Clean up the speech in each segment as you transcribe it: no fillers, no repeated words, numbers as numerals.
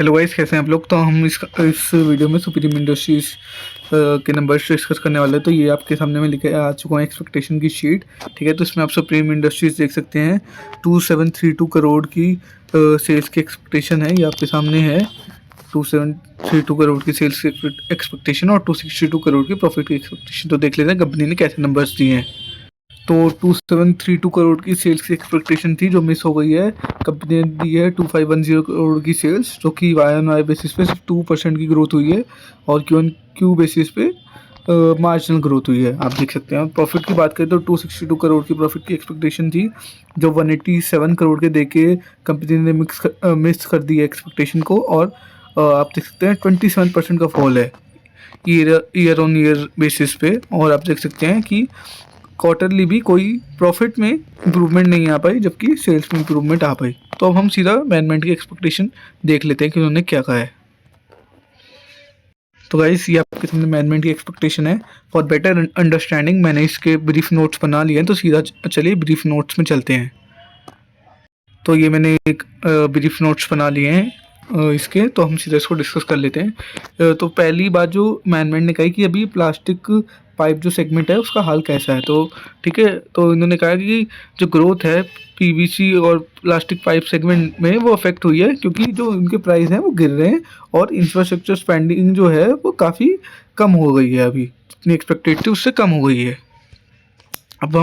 Hello guys, कैसे हैं आप लोग। तो हम इस वीडियो में सुप्रीम इंडस्ट्रीज के नंबर्स डिस्कस करने वाले हैं। तो ये आपके सामने में लिखे आ चुका है एक्सपेक्टेशन की शीट। ठीक है, तो इसमें आप सुप्रीम इंडस्ट्रीज देख सकते हैं 2732 करोड़ की सेल्स की एक्सपेक्टेशन है। ये आपके सामने है 2732 करोड़ की सेल्स की एक्सपेक्टेशन और 262 करोड़ की प्रॉफिट की एक्सपेक्टेशन। तो देख लेते हैं कंपनी ने कैसे नंबर्स दिए हैं। तो 2732 करोड़ की सेल्स की एक्सपेक्टेशन थी जो मिस हो गई है। कंपनी ने दी है 2510 करोड़ की सेल्स, जो कि वाई ऑन वाई बेसिस पे सिर्फ 2% की ग्रोथ हुई है और क्यू ऑन क्यू बेसिस पे मार्जिनल ग्रोथ हुई है। आप देख सकते हैं। प्रॉफिट की बात करें तो 262 करोड़ की प्रॉफिट की एक्सपेक्टेशन थी, जो 187 करोड़ के दे के कंपनी ने मिस कर दी है एक्सपेक्टेशन को। और आप देख सकते हैं 27% का फॉल है ईयर ऑन ईयर बेसिस पे। और आप देख सकते हैं कि क्वार्टरली भी कोई प्रॉफिट में इंप्रूवमेंट नहीं आ पाई, जबकि सेल्स में इंप्रूवमेंट आ पाई। तो अब हम सीधा मैनेजमेंट की एक्सपेक्टेशन देख लेते हैं कि उन्होंने क्या कहा है। तो गाइस, ये आपके सामने मैनेजमेंट की एक्सपेक्टेशन है। फॉर बेटर अंडरस्टैंडिंग मैंने इसके ब्रीफ नोट्स बना लिए हैं, तो सीधा चलिए ब्रीफ नोट्स में चलते हैं। तो ये मैंने एक ब्रीफ नोट्स बना लिए हैं इसके, तो हम सीधा इसको डिस्कस कर लेते हैं। तो पहली बात जो मैनेजमेंट ने कही कि अभी प्लास्टिक पाइप जो सेगमेंट है उसका हाल कैसा है। तो ठीक है, तो इन्होंने कहा कि जो ग्रोथ है पीवीसी और प्लास्टिक पाइप सेगमेंट में वो अफेक्ट हुई है, क्योंकि जो उनके प्राइस हैं वो गिर रहे हैं और इंफ्रास्ट्रक्चर स्पेंडिंग जो है वो काफ़ी कम हो गई है। अभी जितनी एक्सपेक्टेड थी उससे कम हो गई है। अब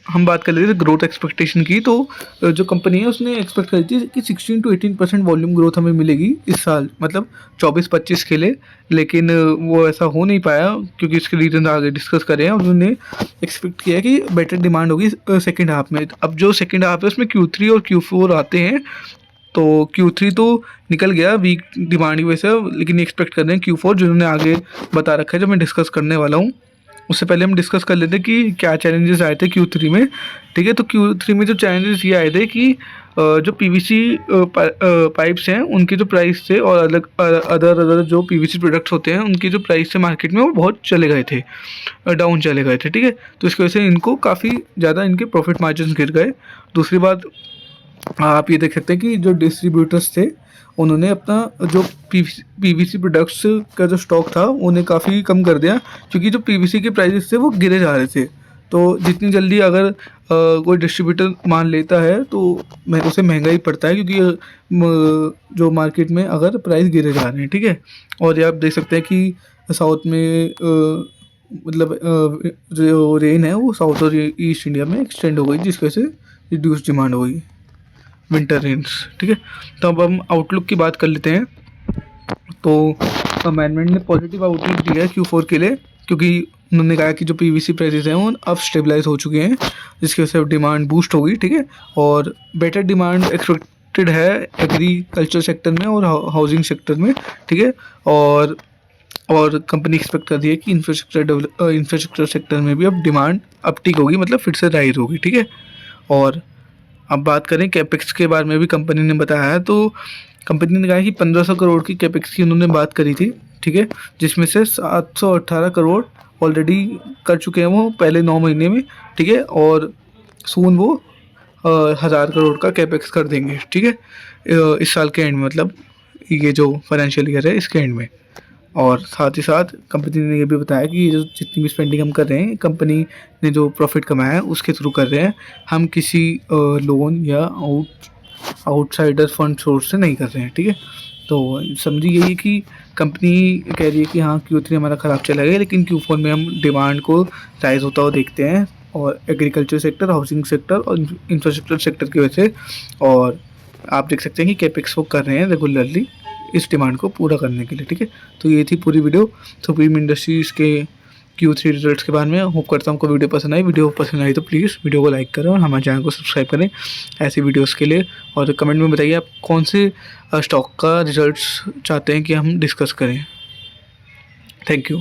हम बात कर लेते थे ग्रोथ एक्सपेक्टेशन की। तो जो कंपनी है उसने एक्सपेक्ट करी थी कि 16 to 18% वॉल्यूम ग्रोथ हमें मिलेगी इस साल, मतलब 24-25 के लिए। लेकिन वो ऐसा हो नहीं पाया, क्योंकि इसके रीज़न आगे डिस्कस करें हैं। उन्होंने एक्सपेक्ट किया कि बेटर डिमांड होगी सेकेंड हाफ में। अब जो सेकेंड हाफ है उसमें Q3 और Q4 आते हैं। तो Q3 तो निकल गया वीक डिमांड की वजह से, लेकिन एक्सपेक्ट कर रहे हैं Q4 जिन्होंने आगे बता रखा है, जो मैं डिस्कस करने वाला हूँ। उससे पहले हम डिस्कस कर लेते हैं कि क्या चैलेंजेस आए थे Q3 में। ठीक है, तो Q3 में जो चैलेंजेस ये आए थे कि जो पीवीसी पाइप्स हैं उनके जो प्राइस थे और अदर जो पीवीसी प्रोडक्ट्स होते हैं उनके जो प्राइस थे मार्केट में वो बहुत चले गए थे, डाउन चले गए थे। ठीक है, तो इसकी वजह से इनको काफ़ी ज़्यादा इनके प्रॉफिट मार्जिन गिर गए। दूसरी बात, आप ये देख सकते हैं कि जो डिस्ट्रीब्यूटर्स थे उन्होंने अपना जो पीवीसी प्रोडक्ट्स का जो स्टॉक था उन्हें काफ़ी कम कर दिया, क्योंकि जो पीवीसी के प्राइसेस थे वो गिरे जा रहे थे। तो जितनी जल्दी अगर कोई डिस्ट्रीब्यूटर मान लेता है तो उसे महंगा ही पड़ता है, क्योंकि जो मार्केट में अगर प्राइस गिरे जा रहे हैं। ठीक है, और ये आप देख सकते हैं कि साउथ में मतलब जो रेन है वो साउथ और ईस्ट इंडिया में एक्सटेंड हो गई, जिसकी वजह से रिड्यूस डिमांड हो गई, विंटर रेन्स। ठीक है, तो अब हम आउटलुक की बात कर लेते हैं। तो मैनेजमेंट ने पॉजिटिव आउटलुक दिया है Q4 के लिए, क्योंकि उन्होंने कहा कि जो पीवीसी प्राइसेस हैं वो अब स्टेबलाइज हो चुके हैं, जिसकी वजह से डिमांड बूस्ट होगी। ठीक है, और बेटर डिमांड एक्सपेक्टेड है एग्रीकल्चर सेक्टर में और हाउसिंग सेक्टर में। ठीक है, और कंपनी एक्सपेक्ट कर रही है कि इंफ्रास्ट्रक्चर सेक्टर में भी अब डिमांड अपटिक होगी, मतलब फिर से राइज होगी। ठीक है, और अब बात करें कैपेक्स के बारे में भी कंपनी ने बताया है। तो कंपनी ने कहा कि 1500 करोड़ की कैपेक्स की उन्होंने बात करी थी। ठीक है, जिसमें से 718 करोड़ ऑलरेडी कर चुके हैं वो पहले 9 महीने में। ठीक है, और सून वो 1000 करोड़ का कैपेक्स कर देंगे। ठीक है, इस साल के एंड में, मतलब ये जो फाइनेंशियल ईयर है इसके एंड में। और साथ ही साथ कंपनी ने ये भी बताया कि ये जो जितनी भी स्पेंडिंग हम कर रहे हैं, कंपनी ने जो प्रॉफिट कमाया है उसके थ्रू कर रहे हैं, हम किसी लोन या आउटसाइडर फंड सोर्स से नहीं कर रहे हैं। ठीक है, तो समझिए यही कि कंपनी कह रही है कि हाँ Q3 हमारा ख़राब चला गया, लेकिन Q4 में हम डिमांड को राइज होता हुआ देखते हैं, और एग्रीकल्चर सेक्टर, हाउसिंग सेक्टर और इंफ्रास्ट्रक्चर सेक्टर की वजह से। और आप देख सकते हैं कि कैपेक्स वो कर रहे हैं रेगुलरली इस डिमांड को पूरा करने के लिए। ठीक है, तो ये थी पूरी वीडियो सुप्रीम इंडस्ट्रीज़ के Q3 रिजल्ट्स के बारे में। होप करता हूँ आपको वीडियो पसंद आई। वीडियो पसंद आई तो प्लीज़ वीडियो को लाइक करें और हमारे चैनल को सब्सक्राइब करें ऐसी वीडियोस के लिए। और कमेंट में बताइए आप कौन से स्टॉक का रिजल्ट्स चाहते हैं कि हम डिस्कस करें। Thank you.